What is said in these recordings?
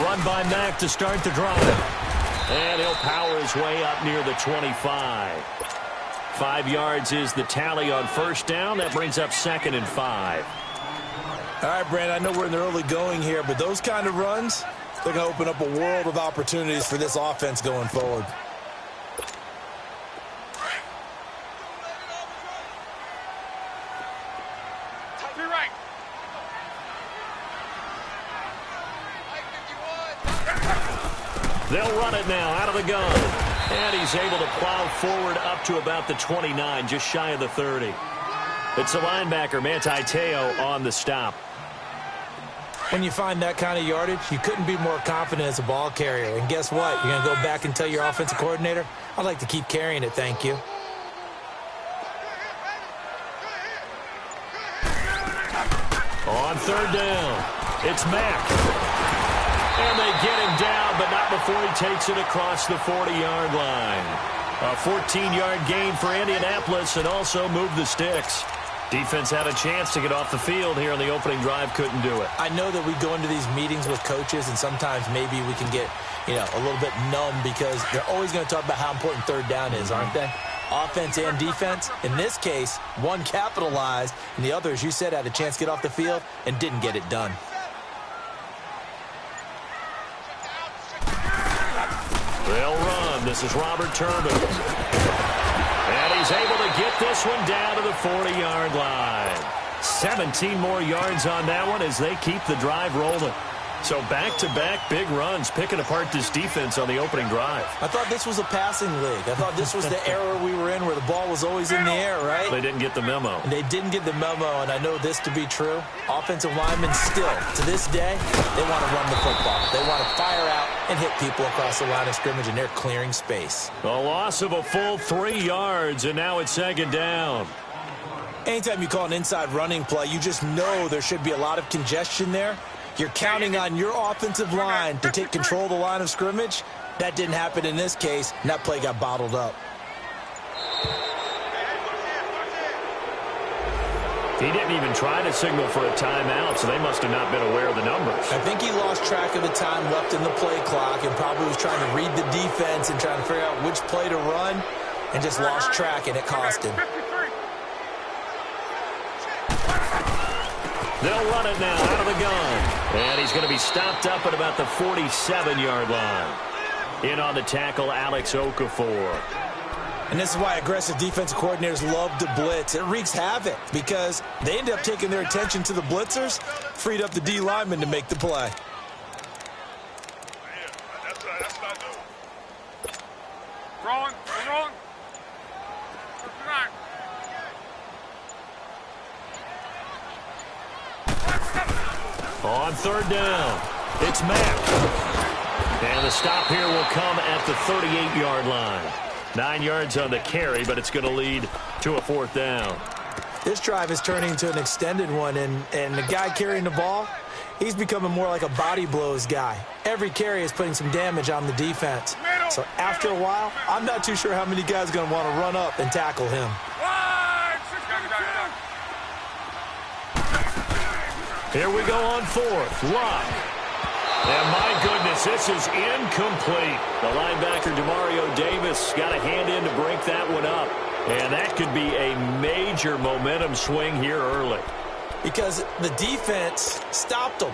run by Mack to start the drive. And he'll power his way up near the 25. 5 yards is the tally on first down. That brings up 2nd and 5. All right, Brandon, I know we're in the early going here, but those kind of runs, they're going to open up a world of opportunities for this offense going forward. They'll run it now out of the gun. And he's able to plow forward up to about the 29, just shy of the 30. It's the linebacker, Manti Te'o, on the stop. When you find that kind of yardage, you couldn't be more confident as a ball carrier. And guess what? You're going to go back and tell your offensive coordinator, I'd like to keep carrying it, thank you. On 3rd down, it's Mack. And they get him down, but not before he takes it across the 40-yard line. A 14-yard gain for Indianapolis and also moved the sticks. Defense had a chance to get off the field here on the opening drive, couldn't do it. I know that we go into these meetings with coaches, and sometimes maybe we can get, a little bit numb because they're always going to talk about how important 3rd down is, aren't they? Offense and defense. In this case, one capitalized, and the other, as you said, had a chance to get off the field and didn't get it done. They'll run. This is Robert Turbin. And he's able to get this one down to the 40-yard line. 17 more yards on that one as they keep the drive rolling. So back-to-back big runs, picking apart this defense on the opening drive. I thought this was a passing league. I thought this was the era we were in where the ball was always in the air, right? They didn't get the memo. And they didn't get the memo, and I know this to be true. Offensive linemen still, to this day, they want to run the football. They want to fire out and hit people across the line of scrimmage, and they're clearing space. A loss of a full 3 yards, and now it's 2nd down. Anytime you call an inside running play, you just know there should be a lot of congestion there. You're counting on your offensive line to take control of the line of scrimmage. That didn't happen in this case, and that play got bottled up. He didn't even try to signal for a timeout, so they must have not been aware of the numbers. I think he lost track of the time left in the play clock and probably was trying to read the defense and trying to figure out which play to run and just lost track, and it cost him. They'll run it now out of the gun. And he's going to be stopped up at about the 47-yard line. In on the tackle, Alex Okafor. And this is why aggressive defensive coordinators love to blitz. It wreaks havoc because they end up taking their attention to the blitzers, freed up the D lineman to make the play. Wrong. On 3rd down, it's Mack. And the stop here will come at the 38-yard line. 9 yards on the carry, but it's going to lead to a 4th down. This drive is turning into an extended one, and the guy carrying the ball, he's becoming more like a body blows guy. Every carry is putting some damage on the defense. So after a while, I'm not too sure how many guys are going to want to run up and tackle him. Here we go on 4th. Lock. And my goodness, this is incomplete. The linebacker, Demario Davis, got a hand in to break that one up. And that could be a major momentum swing here early. Because the defense stopped them.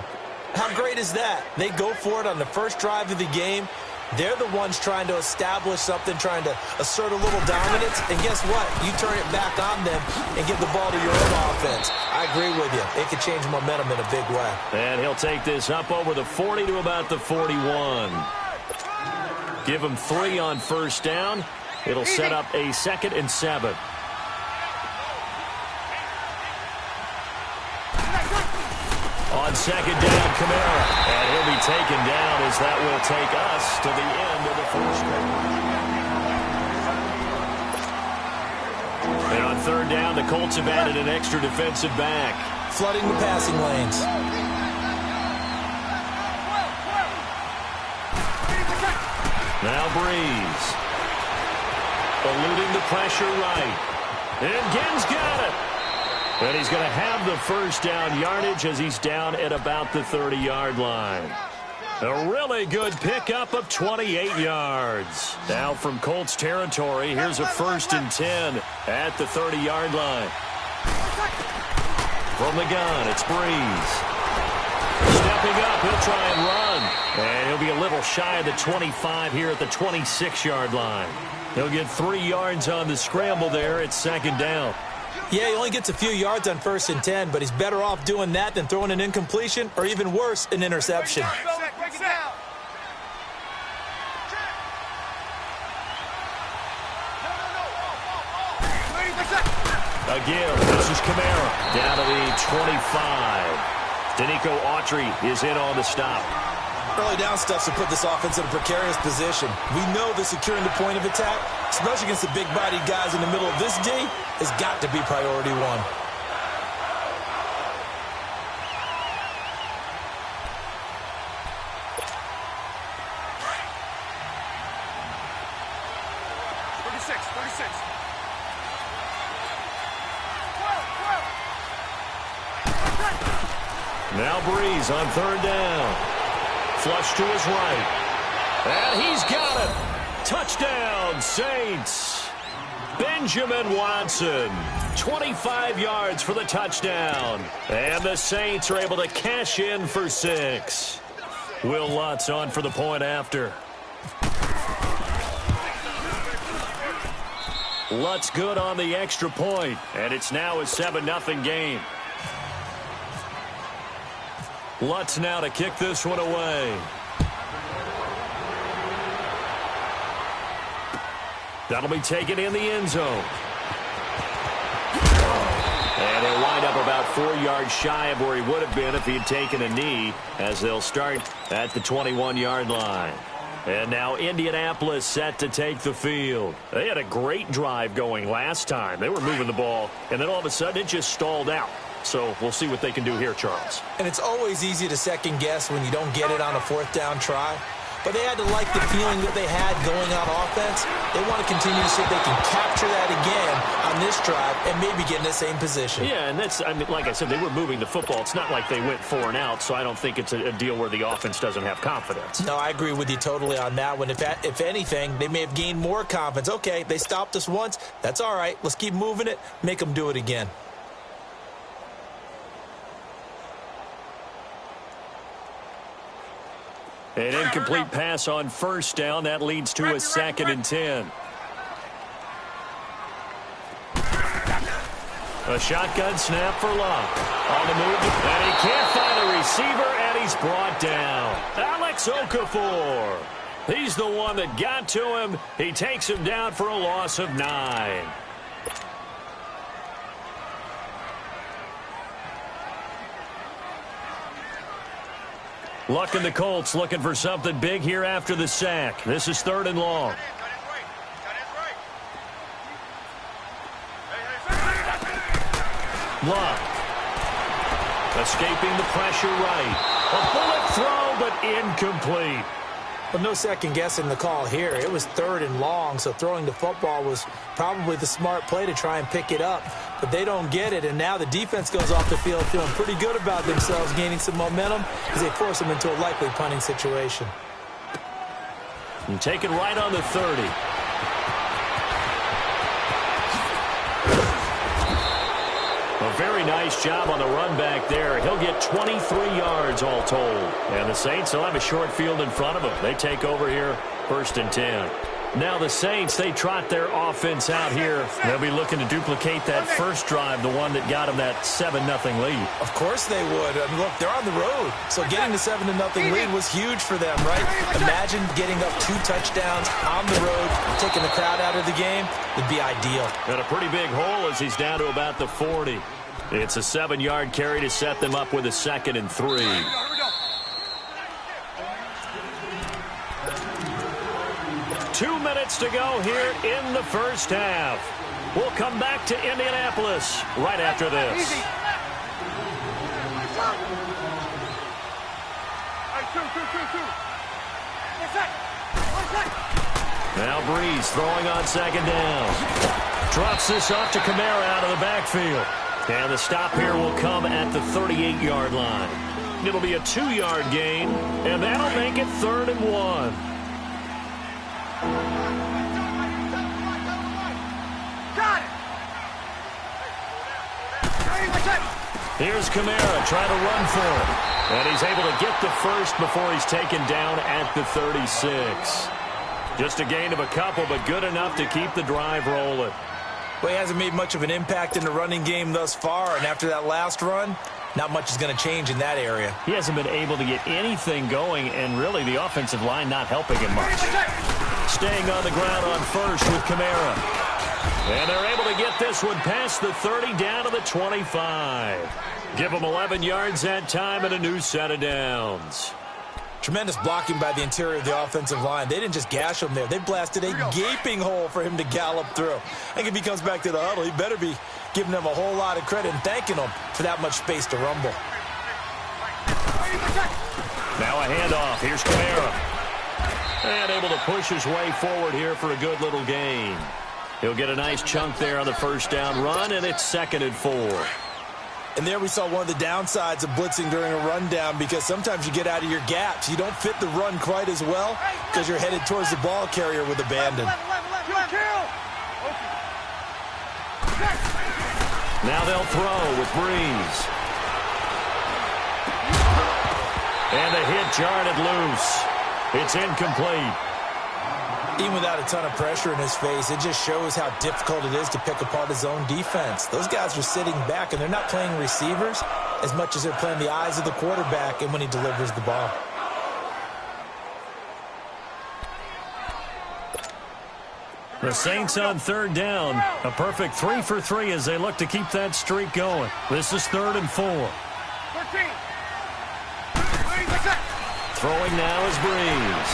How great is that? They go for it on the first drive of the game. They're the ones trying to establish something, trying to assert a little dominance. And guess what? You turn it back on them and give the ball to your own offense. I agree with you. It could change momentum in a big way. And he'll take this up over the 40 to about the 41. Give him 3 on first down. It'll set up a 2nd and 7. On 2nd down, Kamara. And he'll be taken down as that will take us to the end of the first quarter. And on 3rd down, the Colts have added an extra defensive back. Flooding the passing lanes. Now Breeze. Eluding the pressure right. And Ginn's got it. And he's going to have the first down yardage as he's down at about the 30-yard line. A really good pickup of 28 yards. Now from Colts territory, here's a 1st and 10 at the 30-yard line. From the gun, it's Breeze. Stepping up, he'll try and run. And he'll be a little shy of the 25 here at the 26-yard line. He'll get 3 yards on the scramble there. It's 2nd down. Yeah, he only gets a few yards on 1st and 10, but he's better off doing that than throwing an incompletion or even worse, an interception. Again, this is Kamara down to the 25. Danico Autry is in on the stop. Early down stuff to put this offense in a precarious position. We know that securing the point of attack, especially against the big-bodied guys in the middle of this D, has got to be priority one. Now Breeze on 3rd down. Flush to his right. And he's got it. Touchdown, Saints. Benjamin Watson. 25 yards for the touchdown. And the Saints are able to cash in for 6. Will Lutz on for the point after. Lutz good on the extra point. And it's now a 7-0 game. Lutz now to kick this one away. That'll be taken in the end zone. And he'll wind up about 4 yards shy of where he would have been if he had taken a knee, as they'll start at the 21-yard line. And now Indianapolis set to take the field. They had a great drive going last time. They were moving the ball, and then all of a sudden it just stalled out. So we'll see what they can do here, Charles. And it's always easy to second guess when you don't get it on a 4th down try. But they had to like the feeling that they had going on offense. They want to continue to see if they can capture that again on this drive and maybe get in the same position. Yeah, and that's, I mean, like I said, they were moving the football. It's not like they went 4 and out, so I don't think it's a deal where the offense doesn't have confidence. No, I agree with you totally on that one. If anything, they may have gained more confidence. Okay, they stopped us once. That's all right. Let's keep moving it. Make them do it again. An incomplete pass on 1st down. That leads to a 2nd and 10. A shotgun snap for Luck. On the move, and he can't find a receiver, and he's brought down. Alex Okafor. He's the one that got to him. He takes him down for a loss of 9. Luck and the Colts looking for something big here after the sack. This is 3rd and long. Luck. Escaping the pressure right. A bullet throw, but incomplete. Well, no second guessing the call here. It was 3rd and long, so throwing the football was probably the smart play to try and pick it up. But they don't get it, and now the defense goes off the field feeling pretty good about themselves, gaining some momentum as they force them into a likely punting situation. And take it right on the 30. A very nice job on the run back there. He'll get 23 yards all told. And the Saints will have a short field in front of them. They take over here, 1st and 10. Now the Saints, they trot their offense out here. They'll be looking to duplicate that first drive, the one that got them that 7-0 lead. Of course they would. I mean, look, they're on the road. So getting the 7-0 lead was huge for them, right? Imagine getting up 2 touchdowns on the road, taking the crowd out of the game. Would be ideal. And a pretty big hole as he's down to about the 40. It's a 7-yard carry to set them up with a 2nd and 3. 2 minutes to go here in the first half. We'll come back to Indianapolis right after this. Now Breeze throwing on 2nd down. Drops this off to Kamara out of the backfield. And the stop here will come at the 38-yard line. It'll be a 2-yard gain, and that'll make it 3rd and 1. Here's Kamara trying to run for it. And he's able to get the first before he's taken down at the 36. Just a gain of a couple, but good enough to keep the drive rolling. Well, he hasn't made much of an impact in the running game thus far, and after that last run, not much is going to change in that area. He hasn't been able to get anything going, and really the offensive line not helping him much. Staying on the ground on first with Kamara. And they're able to get this one past the 30 down to the 25. Give them 11 yards that time and a new set of downs. Tremendous blocking by the interior of the offensive line. They didn't just gash him there. They blasted a gaping hole for him to gallop through. I think if he comes back to the huddle, he better be giving them a whole lot of credit and thanking them for that much space to rumble. Now a handoff. Here's Kamara. And able to push his way forward here for a good little gain. He'll get a nice chunk there on the first down run, and it's 2nd and 4. And there we saw one of the downsides of blitzing during a rundown, because sometimes you get out of your gaps. You don't fit the run quite as well because you're headed towards the ball carrier with abandon. Now they'll throw with Breeze. And the hit jarred it loose. It's incomplete. Even without a ton of pressure in his face, it just shows how difficult it is to pick apart his own defense. Those guys are sitting back, and they're not playing receivers as much as they're playing the eyes of the quarterback and when he delivers the ball. The Saints on 3rd down. A perfect 3 for 3 as they look to keep that streak going. This is 3rd and 4. 13. Throwing now is Breeze.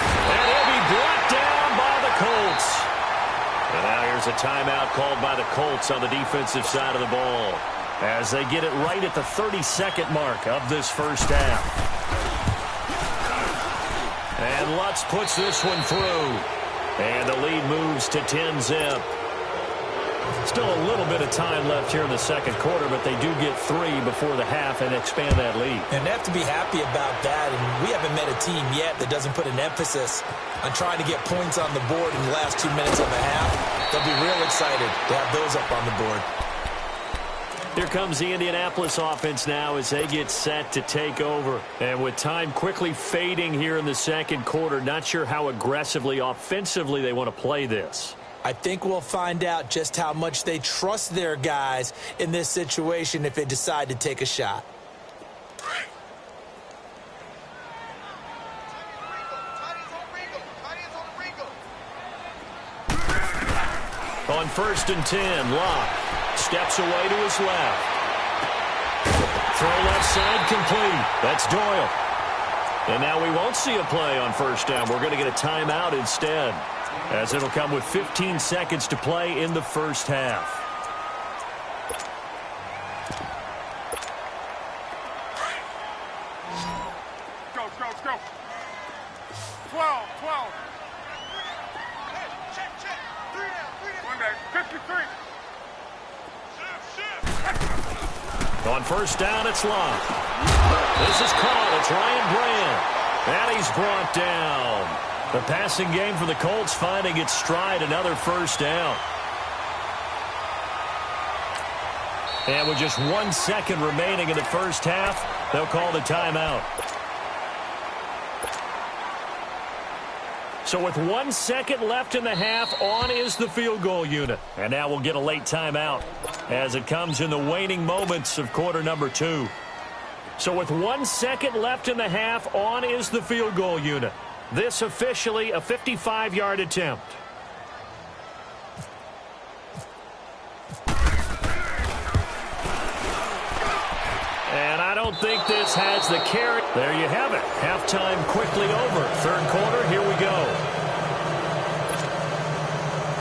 And he'll be brought down by the Colts. And now here's a timeout called by the Colts on the defensive side of the ball as they get it right at the 32nd mark of this first half. And Lutz puts this one through. And the lead moves to 10-zip. Still a little bit of time left here in the second quarter, but they do get 3 before the half and expand that lead. And they have to be happy about that, and we haven't met a team yet that doesn't put an emphasis on trying to get points on the board in the last 2 minutes of the half. They'll be real excited to have those up on the board. Here comes the Indianapolis offense now as they get set to take over. And with time quickly fading here in the second quarter, not sure how aggressively, offensively they want to play this. I think we'll find out just how much they trust their guys in this situation if they decide to take a shot. On 1st and 10, Locke steps away to his left. Throw left side complete. That's Doyle. And now we won't see a play on 1st down. We're going to get a timeout instead, as it'll come with 15 seconds to play in the first half. Let's go. 12. Check. 3 down. One back. 53. On 1st down, it's Locke. This is caught. It's Ryan Brand. And he's brought down. The passing game for the Colts finding its stride, another 1st down. And with just 1 second remaining in the first half, they'll call the timeout. So with 1 second left in the half, on is the field goal unit. And now we'll get a late timeout as it comes in the waning moments of quarter number 2. So with 1 second left in the half, on is the field goal unit. This officially a 55-yard attempt. And I don't think this has the carry. There you have it. Halftime quickly over. Third quarter, here we go.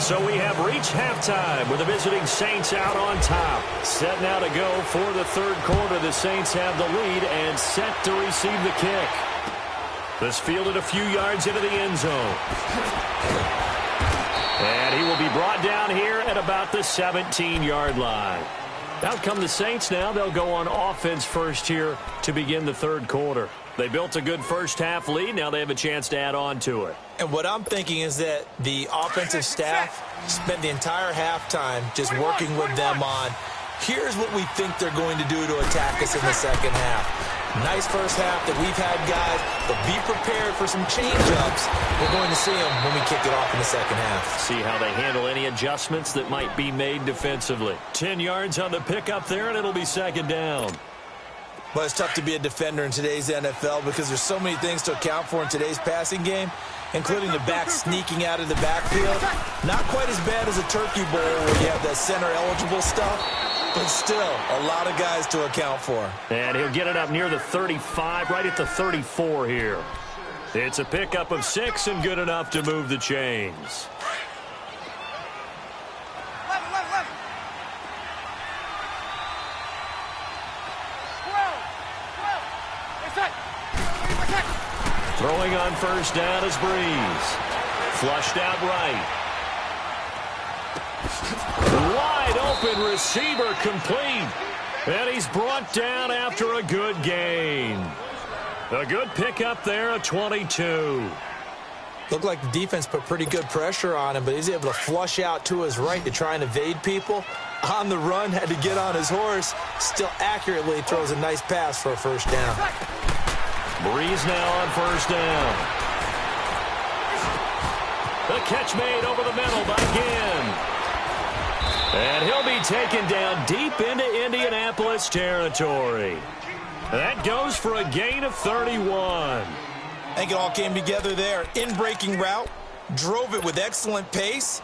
So we have reached halftime with the visiting Saints out on top. Set now to go for the third quarter. The Saints have the lead and set to receive the kick. This fielded a few yards into the end zone. And he will be brought down here at about the 17-yard line. Out come the Saints now. They'll go on offense first here to begin the third quarter. They built a good first-half lead. Now they have a chance to add on to it. And what I'm thinking is that the offensive staff spent the entire halftime just working with them on, here's what we think they're going to do to attack us in the second half. Nice first half that we've had, guys, but be prepared for some change-ups. We're going to see them when we kick it off in the second half. See how they handle any adjustments that might be made defensively. 10 yards on the pickup there, and it'll be second down. Well, it's tough to be a defender in today's NFL because there's so many things to account for in today's passing game, including the back sneaking out of the backfield. Not quite as bad as a turkey bowl where you have that center-eligible stuff, but still a lot of guys to account for. And he'll get it up near the 35, right at the 34 here. It's a pickup of 6 and good enough to move the chains. Throwing on first down is Breeze. Flushed out right. Wide open receiver complete. And he's brought down after a good gain. A good pickup there at 22. Looked like the defense put pretty good pressure on him, but he's able to flush out to his right to try and evade people. On the run, had to get on his horse. Still accurately throws a nice pass for a first down. Breeze now on first down. The catch made over the middle by Ginn. And he'll be taken down deep into Indianapolis territory. That goes for a gain of 31. I think it all came together there. In-breaking route, drove it with excellent pace.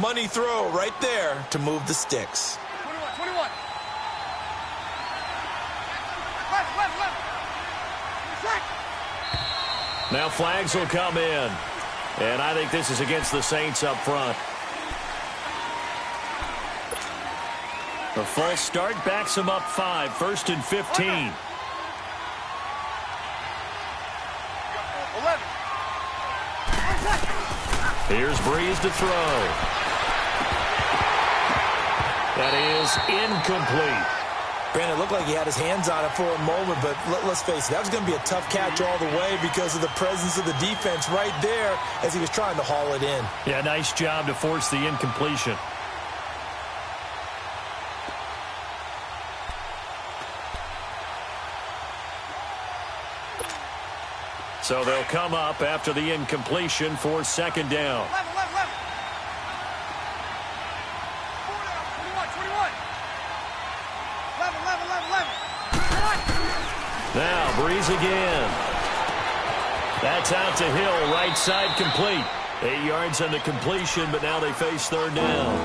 Money throw right there to move the sticks. 21. Now flags will come in. And I think this is against the Saints up front. A false start backs him up 5, 1st and 15. 11. Here's Breeze to throw. That is incomplete. Brandon, it looked like he had his hands on it for a moment, but let's face it, that was going to be a tough catch all the way because of the presence of the defense right there as he was trying to haul it in. Yeah, nice job to force the incompletion. So they'll come up after the incompletion for second down. 11. 21. 11. Now Breeze again. That's out to Hill, right side complete. 8 yards on the completion, but now they face third down.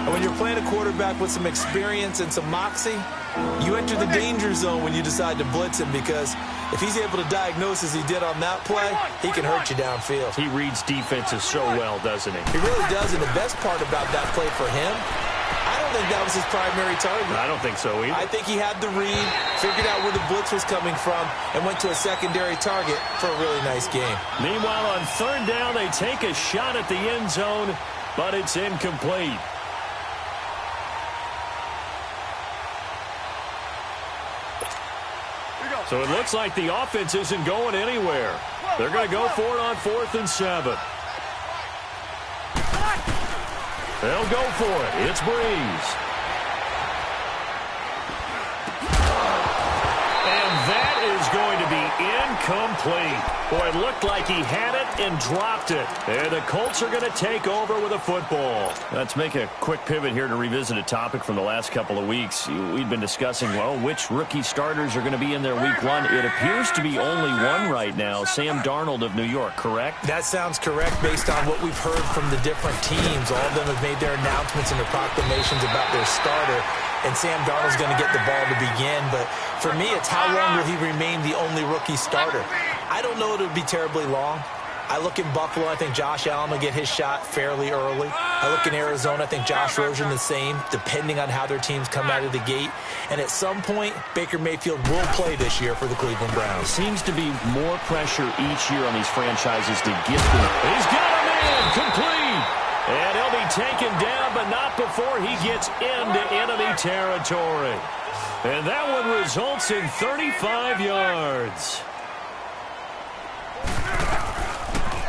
And when you're playing a quarterback with some experience and some moxie, you enter the danger zone when you decide to blitz him because if he's able to diagnose as he did on that play, he can hurt you downfield. He reads defenses so well, doesn't he? He really does, and the best part about that play for him, I don't think that was his primary target. I don't think so either. I think he had the read, figured out where the blitz was coming from, and went to a secondary target for a really nice game. Meanwhile, on third down, they take a shot at the end zone, but it's incomplete. So it looks like the offense isn't going anywhere. They're going to go for it on 4th and 7. They'll go for it. It's Breeze. And that is going to be incomplete. Boy, it looked like he had it and dropped it. And the Colts are going to take over with a football. Let's make a quick pivot here to revisit a topic from the last couple of weeks. We've been discussing, well, which rookie starters are going to be in their week one. It appears to be only one right now, Sam Darnold of New York, correct? That sounds correct based on what we've heard from the different teams. All of them have made their announcements and their proclamations about their starter. And Sam Darnold's going to get the ball to begin. But for me, it's how long will he remain the only rookie starter? I don't know it would be terribly long. I look in Buffalo, I think Josh Allen will get his shot fairly early. I look in Arizona, I think Josh Rosen the same, depending on how their teams come out of the gate. And at some point, Baker Mayfield will play this year for the Cleveland Browns. Seems to be more pressure each year on these franchises to get them. He's got him in, complete. And he'll be taken down, but not before he gets into enemy territory. And that one results in 35 yards.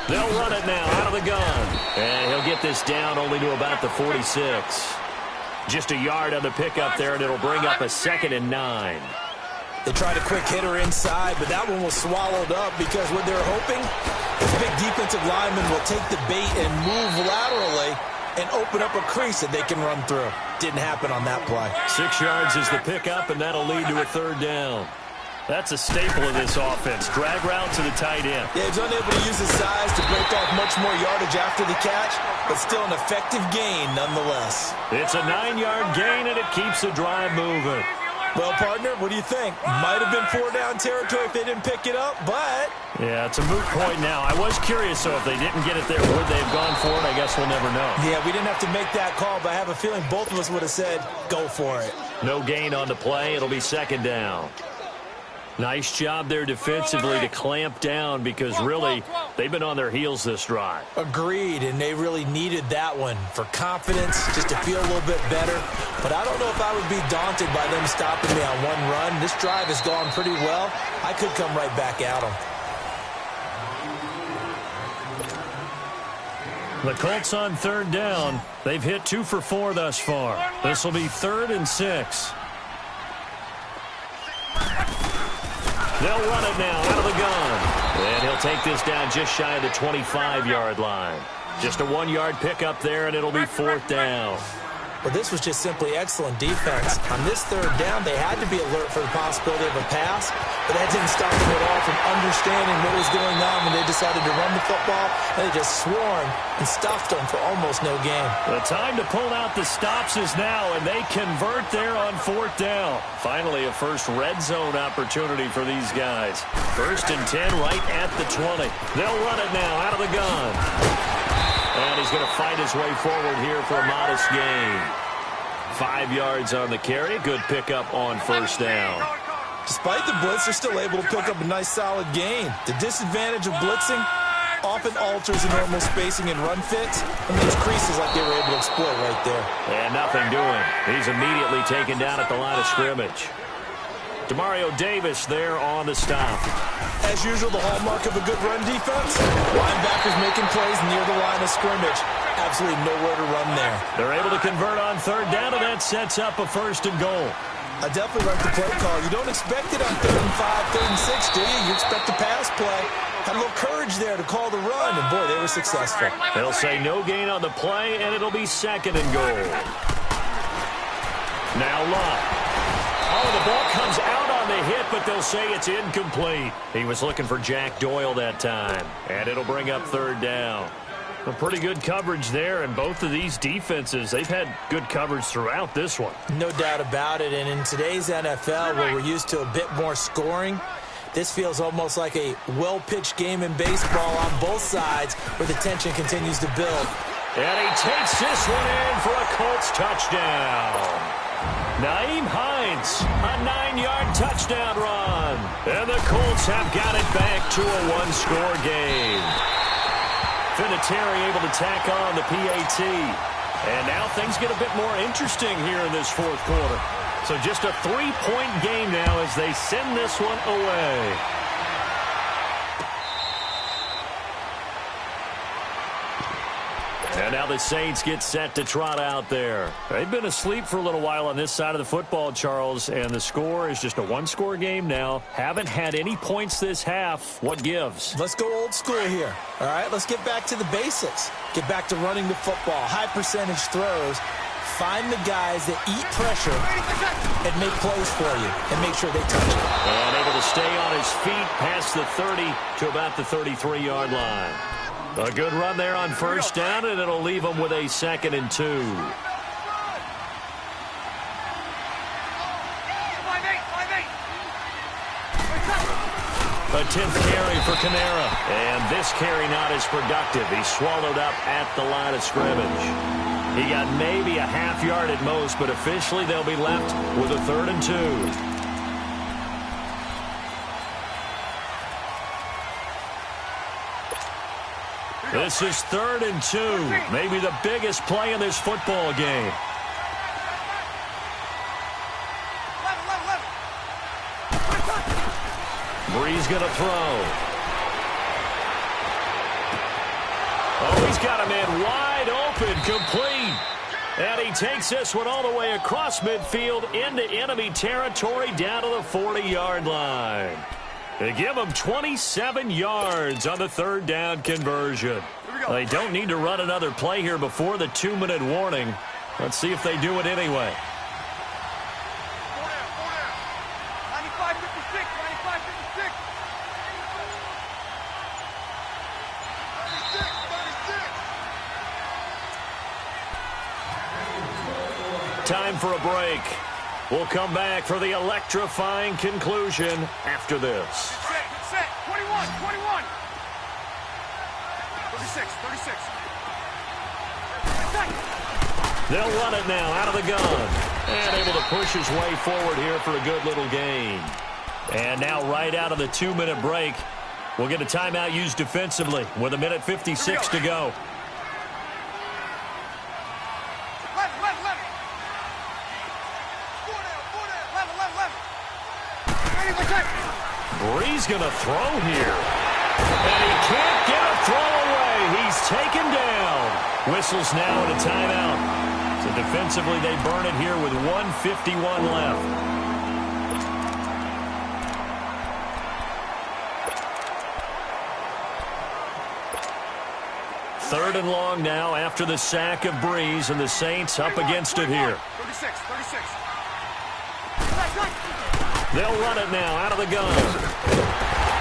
They'll run it now out of the gun. And he'll get this down only to about the 46. Just a yard on the pickup there, and it'll bring up a 2nd and 9. They tried a quick hitter inside, but that one was swallowed up because what they're hoping is big defensive lineman will take the bait and move laterally and open up a crease that they can run through. Didn't happen on that play. 6 yards is the pickup, and that'll lead to a 3rd down. That's a staple of this offense. Drag route to the tight end. Yeah, he's unable to use his size to break off much more yardage after the catch, but still an effective gain nonetheless. It's a 9-yard gain, and it keeps the drive moving. Well, partner, what do you think? Might have been 4-down territory if they didn't pick it up, but... Yeah, it's a moot point now. I was curious, so if they didn't get it there, would they have gone for it? I guess we'll never know. Yeah, we didn't have to make that call, but I have a feeling both of us would have said, go for it. No gain on the play. It'll be 2nd down. Nice job there defensively to clamp down because really they've been on their heels this drive. Agreed, and they really needed that one for confidence, just to feel a little bit better. But I don't know if I would be daunted by them stopping me on one run. This drive has gone pretty well. I could come right back at them. The Colts on 3rd down. They've hit 2 for 4 thus far. This will be 3rd and 6. They'll run it now out of the gun. And he'll take this down just shy of the 25-yard line. Just a 1-yard pickup there, and it'll be 4th down. Well, this was just simply excellent defense. On this 3rd down, they had to be alert for the possibility of a pass, but that didn't stop them at all from understanding what was going on when they decided to run the football, and they just swarmed and stopped them for almost no gain. The time to pull out the stops is now, and they convert there on 4th down. Finally, a first red zone opportunity for these guys. 1st and 10 right at the 20. They'll run it now out of the gun. And he's going to fight his way forward here for a modest gain. 5 yards on the carry. Good pickup on 1st down. Despite the blitz, they're still able to pick up a nice solid gain. The disadvantage of blitzing often alters the normal spacing and run fits, and those creases like they were able to exploit right there. And nothing doing. He's immediately taken down at the line of scrimmage. Demario Davis there on the stop. As usual, the hallmark of a good run defense, linebackers making plays near the line of scrimmage. Absolutely nowhere to run there. They're able to convert on 3rd down, and that sets up a 1st and goal. I definitely like the play call. You don't expect it on 3rd and 5, 3rd and 6, do you? You expect a pass play. Had a little courage there to call the run, and boy, they were successful. They'll say no gain on the play, and it'll be 2nd and goal. Now Love. Oh, the ball comes out on the hit, but they'll say it's incomplete. He was looking for Jack Doyle that time, and it'll bring up 3rd down. A pretty good coverage there, and both of these defenses, they've had good coverage throughout this one. No doubt about it, and in today's NFL, where we're used to a bit more scoring, this feels almost like a well-pitched game in baseball on both sides where the tension continues to build. And he takes this one in for a Colts touchdown. Nyheim Hines, a 9-yard touchdown run. And the Colts have got it back to a 1-score game. Vinatieri able to tack on the PAT. And now things get a bit more interesting here in this 4th quarter. So just a 3-point game now as they send this one away. And now the Saints get set to trot out there. They've been asleep for a little while on this side of the football, Charles, and the score is just a 1-score game now. Haven't had any points this half. What gives? Let's go old school here. All right, let's get back to the basics. Get back to running the football, high percentage throws. Find the guys that eat pressure and make plays for you and make sure they touch it. And able to stay on his feet past the 30 to about the 33-yard line. A good run there on 1st down, and it'll leave them with a 2nd and 2. A 10th carry for Kamara. And this carry not as productive. He's swallowed up at the line of scrimmage. He got maybe a half yard at most, but officially they'll be left with a 3rd and 2. This is 3rd and 2. Maybe the biggest play in this football game. Brees going to throw. Oh, he's got a man wide open, complete. And he takes this one all the way across midfield into enemy territory down to the 40-yard line. They give him 27 yards on the 3rd down conversion. They don't need to run another play here before the 2-minute warning. Let's see if they do it anyway. 95-56, 95-56. 96. Time for a break. We'll come back for the electrifying conclusion after this. Set. 21. 36. They'll run it now out of the gun. And able to push his way forward here for a good little gain. And now right out of the 2-minute break, we'll get a timeout used defensively with 1:56 to go. Brees going to throw here. And he can't get a throw away. He's taken down. Whistles now and a timeout. So defensively, they burn it here with 1:51 left. Third and long now after the sack of Brees, and the Saints up against it here. 36. They'll run it now out of the gun.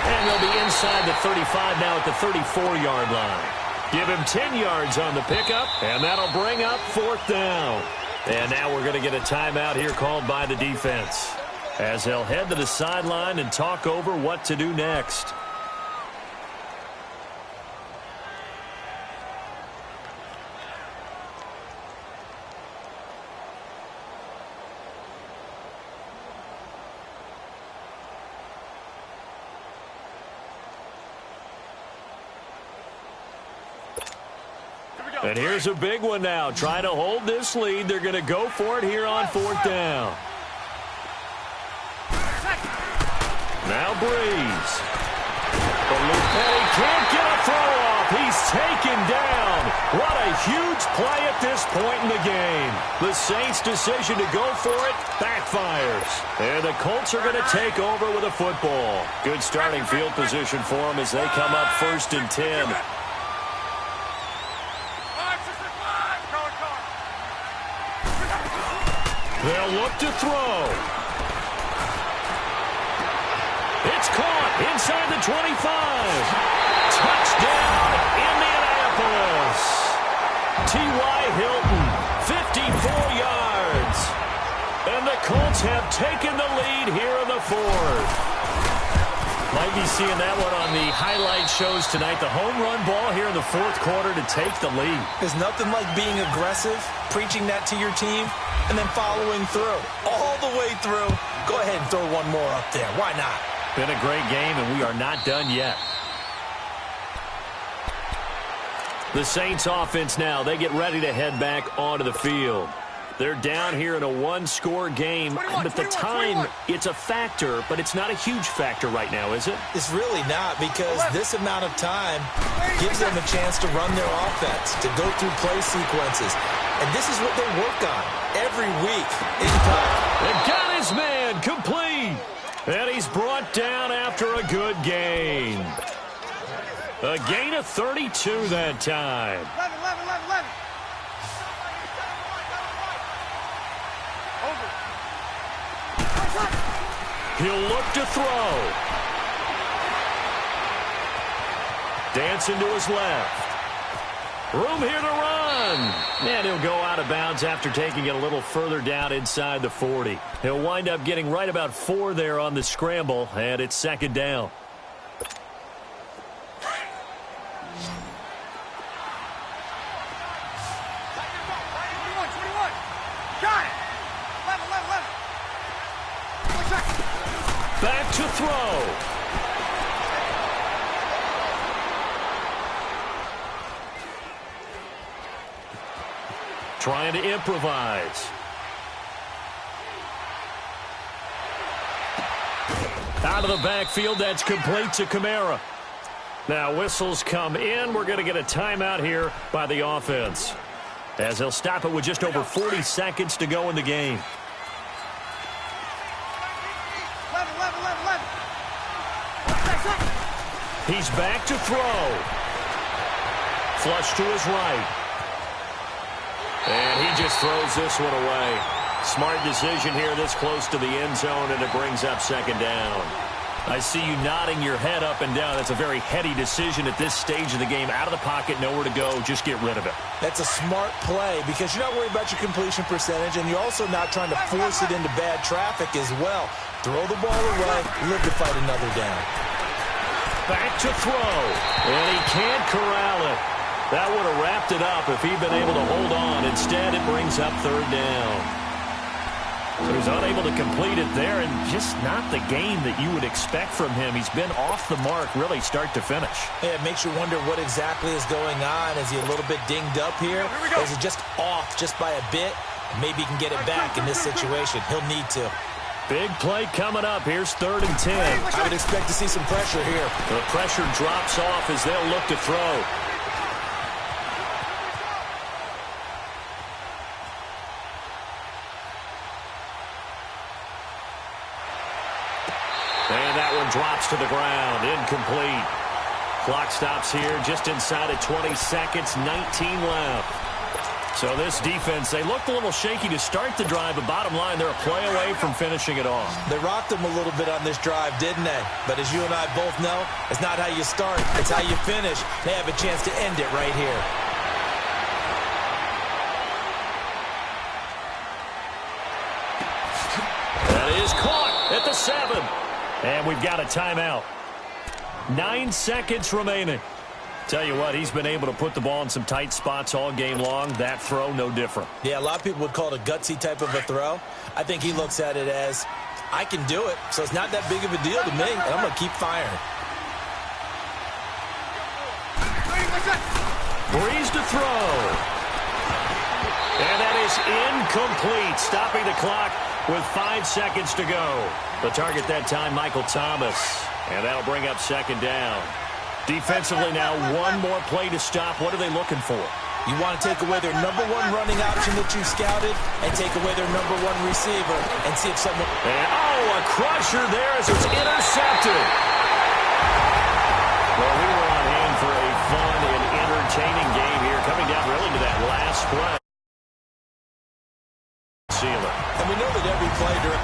And they'll be inside the 35 now at the 34-yard line. Give him 10 yards on the pickup, and that'll bring up 4th down. And now we're going to get a timeout here called by the defense, as they'll head to the sideline and talk over what to do next. And here's a big one now. Trying to hold this lead. They're going to go for it here on 4th down. Now Brees. He can't get a throw off. He's taken down. What a huge play at this point in the game. The Saints' decision to go for it backfires. And the Colts are going to take over with a football. Good starting field position for them as they come up 1st and 10. They'll look to throw. It's caught inside the 25. Touchdown, Indianapolis. T.Y. Hilton, 54 yards. And the Colts have taken the lead here in the 4th. Might be seeing that one on the highlight shows tonight. The home run ball here in the 4th quarter to take the lead. There's nothing like being aggressive, preaching that to your team, and then following through. All the way through. Go ahead and throw one more up there. Why not? Been a great game, and we are not done yet. The Saints offense now, they get ready to head back onto the field. They're down here in a 1-score game, but the time, it's a factor, but it's not a huge factor right now, is it? It's really not, because this amount of time gives them a chance to run their offense, to go through play sequences. And this is what they work on every week. They got his man complete. And he's brought down after a good gain. A gain of 32 that time. 11. He'll look to throw. Dancing to his left. Room here to run. And he'll go out of bounds after taking it a little further down inside the 40. He'll wind up getting right about 4 there on the scramble, and it's 2nd down. Back to throw. trying to improvise. Out of the backfield, that's complete to Kamara. Now whistles come in. We're going to get a timeout here by the offense, as they'll stop it with just over 40 seconds to go in the game. 11. He's back to throw. Flush to his right. And he just throws this one away. Smart decision here this close to the end zone, and it brings up second down. I see you nodding your head up and down. That's a very heady decision at this stage of the game. Out of the pocket, nowhere to go. Just get rid of it. That's a smart play because you're not worried about your completion percentage, and you're also not trying to force it into bad traffic as well. Throw the ball away, live to fight another down. Back to throw, and he can't corral it. That would have wrapped it up if he'd been able to hold on. Instead, it brings up third down. So he's unable to complete it there, and just not the game that you would expect from him. He's been off the mark really start to finish. Yeah, it makes you wonder what exactly is going on. Is he a little bit dinged up here? Or is it just off just by a bit? Maybe he can get it back in this situation. He'll need to. Big play coming up. Here's 3rd and 10. I would expect to see some pressure here. The pressure drops off as they'll look to throw. And that one drops to the ground. Incomplete. Clock stops here just inside of 20 seconds. 19 left. So this defense, they looked a little shaky to start the drive, but bottom line, they're a play away from finishing it off. They rocked them a little bit on this drive, didn't they? But as you and I both know, it's not how you start, it's how you finish. They have a chance to end it right here. That is caught at the 7. And we've got a timeout. 9 seconds remaining. Tell you what, he's been able to put the ball in some tight spots all game long. That throw, no different. Yeah, a lot of people would call it a gutsy type of a throw. I think he looks at it as, I can do it, so it's not that big of a deal to me, and I'm going to keep firing. Breeze to throw. And that is incomplete, stopping the clock with 5 seconds to go. The target that time, Michael Thomas. And that'll bring up second down. Defensively now, one more play to stop. What are they looking for? You want to take away their #1 running option that you scouted and take away their #1 receiver and see if someone... And, a crusher there as it's intercepted. Well, we were on hand for a fun and entertaining game here, coming down really to that last play. Sealer. And we know that every play during...